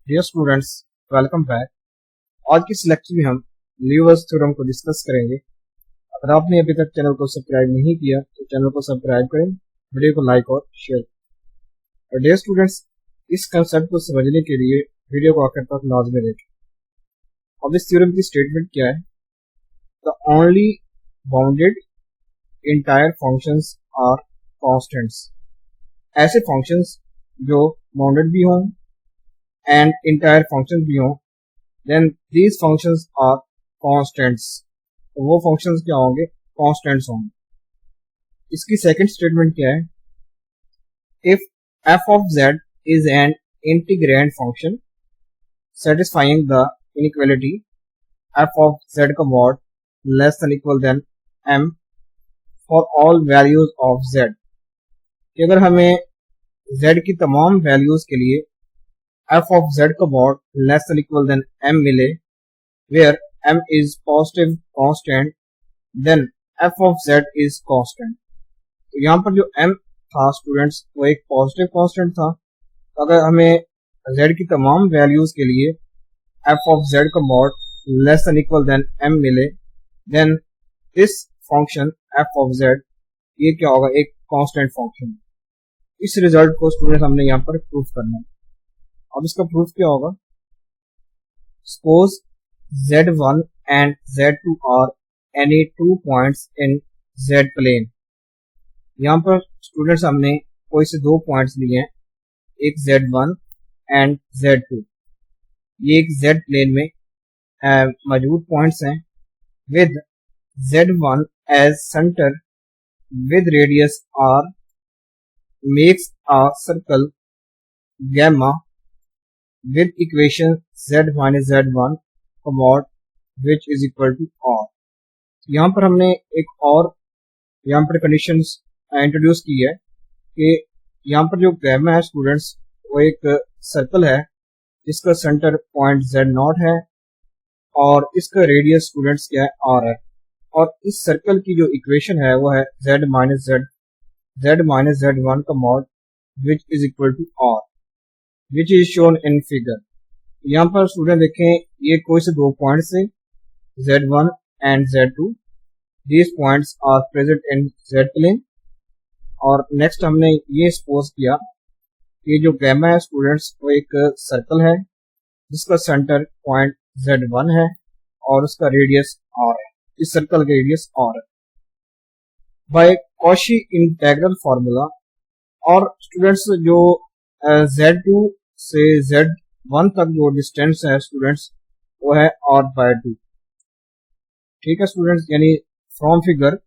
Dear students, welcome back. आज की इस लेक्चर में हम ल्यूविल्स थ्योरम को डिस्कस करेंगे। अगर आपने अभी तक चैनल को सब्सक्राइब नहीं किया तो चैनल को सब्सक्राइब करें, वीडियो को लाइक और शेयर करें। डियर स्टूडेंट्स, इस कंसेप्ट को समझने के लिए वीडियो को आखिर तक लाजमी देखें। अब इस थ्योरम की स्टेटमेंट क्या है? The only bounded entire functions are constants. ऐसे फंक्शंस जो बाउंडेड भी हों एंड इंटायर फंक्शन भी हों, then these functions are constants. तो वो फंक्शंस क्या होंगे? कॉन्स्टेंट्स होंगे। इसकी सेकंड स्टेटमेंट क्या है? If f of z is an integrand function satisfying the inequality f of z का mod less than equal than m for all values of z। कि अगर हमें z की तमाम वैल्यूज के लिए f of z का mod less than equal than m मिले, where m is positive constant, then f of z is constant। तो यहाँ पर जो m था स्टूडेंट्स, वो एक पॉजिटिव कांस्टेंट था। तो अगर हमें z की तमाम वैल्यूज के लिए f of z का mod less than equal than m मिले, then this function f of z ये क्या होगा? एक कांस्टेंट फंक्शन। इस रिजल्ट को स्टूडेंट्स हमने यहाँ पर प्रूफ करना है। अब इसका प्रूफ क्या होगा? Suppose z1 and z2 are any 2 points in z plane. यहाँ पर स्टूडेंट्स हमने कोई से 2 पॉइंट्स लिए हैं, एक z1 एंड z2। ये एक z प्लेन में मौजूद पॉइंट्स हैं with z1 as centre with radius r makes a circle gamma with equation z minus z1 mod which is equal to r। यहाँ पर हमने एक और यहाँ पर कंडीशंस इंट्रोड्यूस की है कि यहाँ पर जो गैमा है स्टूडेंट्स, वो एक सर्कल है जिसका सेंटर पॉइंट z0 है और इसका रेडियस स्टूडेंट्स क्या है? r है। और इस सर्कल की जो इक्वेशन है वो है z माइनस z1 का mod which is equal to r, which is shown in figure. यहाँ पर स्टूडेंट देखें, ये कोई से 2 पॉइंट्स है z1 and z2। These points are present in z plane. और नेक्स्ट हमने ये सपोज किया कि जो गैमा है स्टूडेंट्स, वो एक सर्कल है जिसका सेंटर पॉइंट z1 है और उसका रेडियस r है। इस सर्कल का रेडियस r है बाय कॉशी इंटेग्रल फार्मूला। और स्टूडेंट्स जो z2 से z1 तक जो डिस्टेंस है स्टूडेंट्स, वो है r/2। ठीक है स्टूडेंट्स, यानी from figure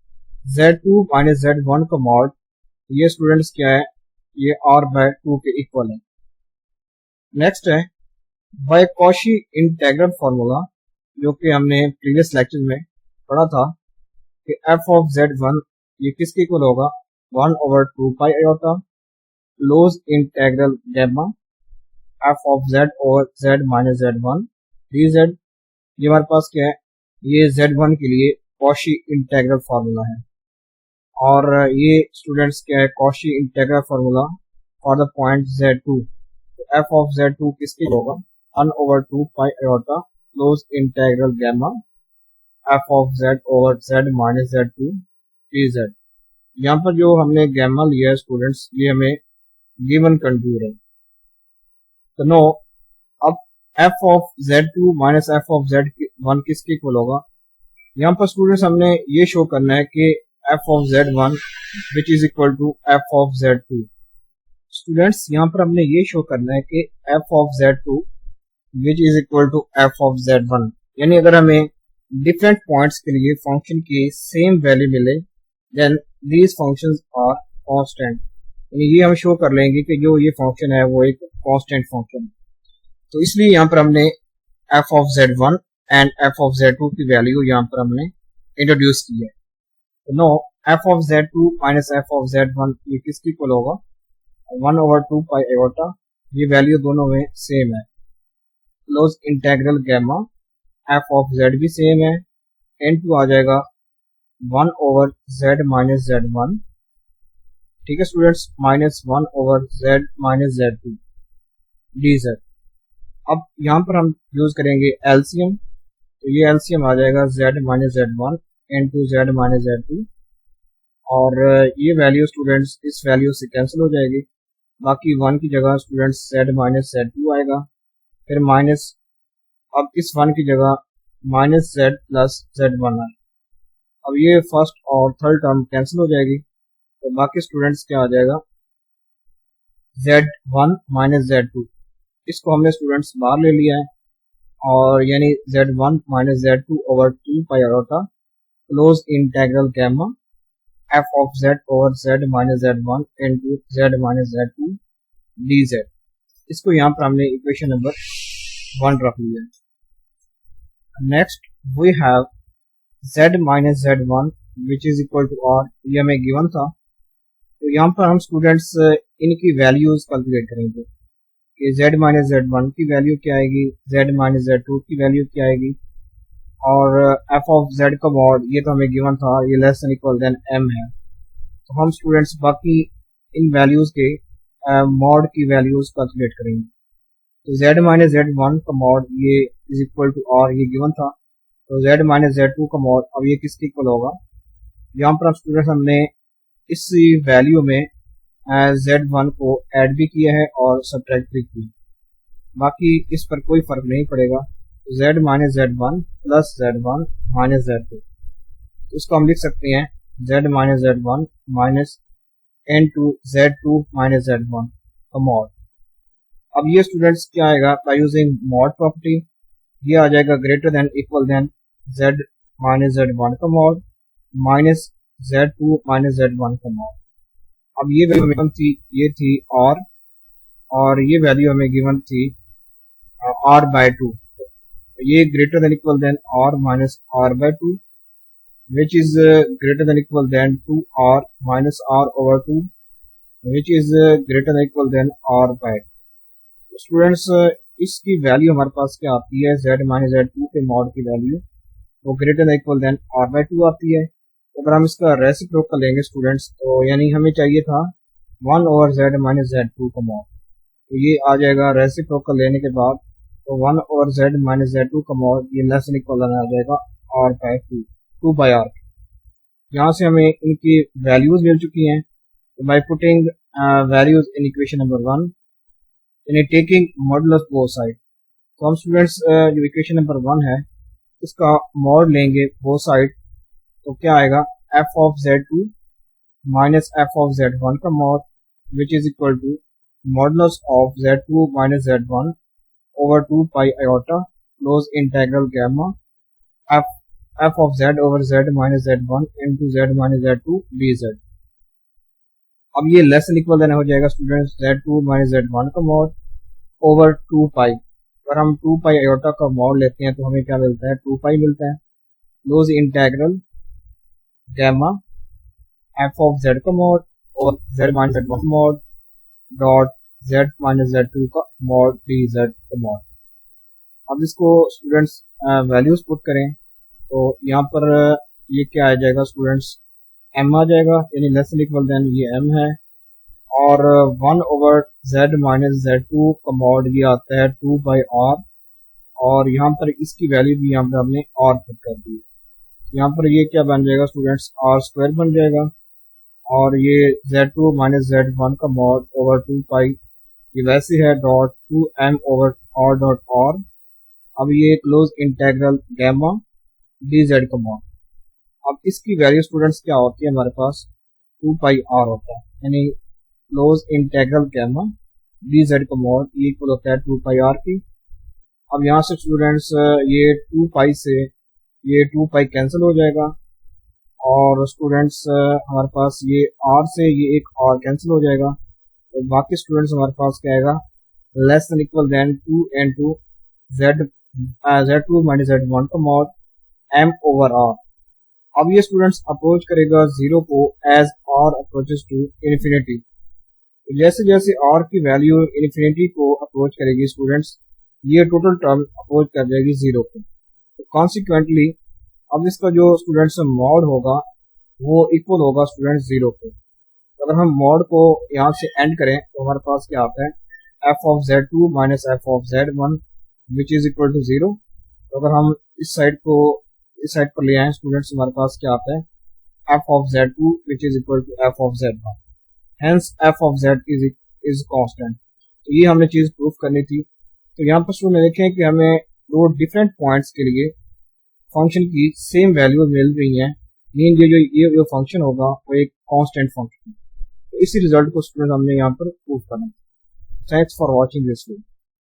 z2 minus z1 का मॉड, ये स्टूडेंट्स क्या है? ये r/2 के इक्वल है। नेक्स्ट है बाय कॉशी इंटेग्रल फार्मूला, जो कि हमने प्रीवियस लेक्चर में पढ़ा था कि f of z1 ये किसके इक्वल होगा? 1/2 pi iota close integral gamma f of z over z minus z1 dz। ये हमारे पास क्या है? ये z1 के लिए कॉशी इंटेग्रल फार्मूला है। और ये स्टूडेंट्स क्या है? Cauchy integral formula for the point z2। तो f of z2 किसके होगा? 1/2 pi iota close integral gamma f of z over z minus z2 dz। यहाँ पर जो हमने गैमा लिया है स्टूडेंट्स, ये हमें गिवन कंटूर है। तो नो, अब f of z2 minus f of z1 किसके इक्वल होगा? यहाँ पर स्टूडेंट्स हमने ये शो करना है कि f of z1 which is equal to f of z2। Students यहाँ पर हमने ये शो करना है कि f of z2 which is equal to f of z1। यानी अगर हमें डिफरेंट पॉइंट्स के लिए फंक्शन की सेम वैल्यू मिले, then these functions are constant. यानी ये हम शो कर लेंगे कि जो ये फंक्शन है वो एक कांस्टेंट फंक्शन है। तो इसलिए यहाँ पर हमने f of z1 and f of z2 की वैल्यू यहाँ पर हमने इंट्रोड्यूस की है। तो now, f of z2 minus f of z1 ये किसकी इक्वल होगा? 1/2 पाई आयोटा। ये वैल्यू दोनों में सेम है। Close integral gamma f of z भी सेम है, इनटू आ जाएगा 1/z माइनस z1। ठीक है students, minus 1/z minus z2 dz। अब यहाँ पर हम यूज करेंगे एलसीएम, तो ये एलसीएम आ जाएगा z minus Z one into Z minus Z two, और ये वैल्यू स्टूडेंट्स इस वैल्यू से कैंसिल हो जाएगी, बाकी वन की जगह students z minus Z two आएगा, फिर माइनस, अब इस वन की जगह minus Z plus Z one आए। अब ये फर्स्ट और थर्ड टर्म कैंसिल हो जाएगी, तो बाकी स्टूडेंट्स क्या आ जाएगा Z one minus Z two, इसको हमने स्टूडेंट्स बाहर ले लिया है, और यानी Z one minus Z two over two pi iota close integral gamma F of Z over Z minus Z one into Z minus Z two D Z. इसको यहाँ पर हमने इक्वेशन नंबर 1 रख लिया है। Next we have z minus Z one which is equal to r, ये हमें given था, तो यहाँ पर हम स्टूडेंट्स इनकी वैल्यूज कैलकुलेट करेंगे कि z माइनस जेड वन की वैल्यू क्या आएगी, z माइनस जेड टू की वैल्यू क्या आएगी, और f ऑफ z का मॉड ये तो हमें गिवन था, ये less than equal than m है, तो हम स्टूडेंट्स बाकी इन वैल्यूज के मॉड की वैल्यूज कैलकुलेट करेंगे। तो z माइनस जेड वन का मॉड ये इज इक्वल टू r, ये गिवन था, तो z माइनस जेड टू का मॉड अब ये किसके इक्वल होगा, यहाँ पर स्टूडेंट्स हमने इस वैल्यू में z1 को ऐड भी किया है और सब्ट्रैक्ट भी किया, बाकी इस पर कोई फर्क नहीं पड़ेगा, तो z minus Z one plus Z one minus Z two, इसको हम लिख सकते हैं z minus Z one minus n two z two minus Z one का मॉड। अब ये स्टूडेंट्स क्या आएगा बाय यूजिंग मॉड प्रॉपर्टी, ये आ जाएगा greater than equal than z minus Z one का mod minus Z two minus Z one का मॉड। अब ये वैल्यू हमें थी, ये थी r, और ये वैल्यू हमें गिवन थी r बाय टू, ये greater than equal than r minus r by two which is greater than equal than 2r minus r over two which is greater than equal than r by two. Students इसकी value हमारे पास क्या आती है, z minus Z two के mod की value वो greater than equal than r by two आती है। अगर हम इसका रेसिप्रोकल लेंगे स्टूडेंट्स, तो यानी हमें चाहिए था 1 over z minus Z to का मॉड, तो ये आ जाएगा रेसिप्रोकल लेने के बाद, तो 1 over z minus Z to का मॉड ये लेस देन इक्वल आ जाएगा r by two, 2 by r। यहाँ से हमें इनकी वैल्यूज मिल चुकी हैं, तो by putting values in equation number 1 यानी टेकिंग मॉडुलस बोथ साइड, तो हम स्टूडेंट्स जो इक्वेशन नंबर 1 है इसका मॉड लेंगे बोथ साइड, तो क्या आएगा f of z2 minus f of z1 का mod which is equal to modulus of z2 minus z1 over 2 pi iota close integral gamma f of z over z minus z1 into z minus z2 dz। अब ये less than equal then हो जाएगा students z2 minus z1 का mod over 2 पाई, अगर हम 2 pi iota का mod लेते हैं तो हमें क्या मिलता है, 2 पाई मिलता है, close integral gamma f of z का मॉड और z माइनस z1 का mod dot z minus z2 का मॉड dz का मॉड। अब इसको स्टूडेंट्स वैल्यूज पुट करें, तो यहाँ पर ये क्या आ जाएगा स्टूडेंट्स m आ जाएगा, यानी लेस देन इक्वल देन ये m है, और 1 ओवर z माइनस z2 का मॉड ये आता है 2 बाई r, और यहाँ पर इसकी वैल्यू भी यहाँ पर हमने r पुट कर दी, यहाँ पर ये क्या बन जाएगा स्टूडेंट्स r स्क्वायर बन जाएगा, और ये z2 माइनस z1 का मॉड ओवर 2 पाई ये वैसे है dot 2m over r dot r। अब ये क्लोज इंटेग्रल गैमा dz का मॉड, अब इसकी वैल्यू स्टूडेंट्स क्या होती है हमारे पास 2 पाई r होता है, यानी क्लोज इंटेग्रल गैमा dz का मॉड ये इक्वल होता है 2 पाई r की। अब यहाँ से स्टूडेंट्स ये 2 पाई से ये 2 पाई कैंसिल हो जाएगा, और स्टूडेंट्स हमारे पास ये r से ये एक r कैंसिल हो जाएगा, तो बाकी स्टूडेंट्स हमारे पास क्या आएगा less than equal than 2 into z2 minus z1 का मॉड m ओवर r। अब ये स्टूडेंट्स अप्रोच करेगा 0 को as r approaches to infinity, तो जैसे जैसे r की वैल्यू इन्फिनिटी को अप्रोच करेगी स्टूडेंट्स ये टोटल टर्म अप्रोच कर जाएगी 0 को, तो कॉन्सिक्वेंटली अब इसका जो स्टूडेंट्स मॉड होगा वो इक्वल होगा स्टूडेंट्स 0 को। अगर हम मॉड को यहाँ से एंड करें तो हमारे पास क्या आता है f of z2 minus f of z1 which is equal to 0। तो अगर हम इस साइड को इस साइड पर ले आए स्टूडेंट्स, हमारे पास क्या आता है f of z2 which is equal to f of z1, hence f of z is constant. तो ये हमने चीज प्रूफ करनी थी। तो यहाँ पर स्टूडेंट देखें कि हमें दो डिफरेंट पॉइंट्स के लिए फंक्शन की सेम वैल्यू मिल रही है, मीन ये जो फंक्शन होगा वो एक कांस्टेंट फंक्शन। तो इसी रिजल्ट को स्टूडेंट हमने यहाँ पर प्रूफ करना है। Thanks for watching this video.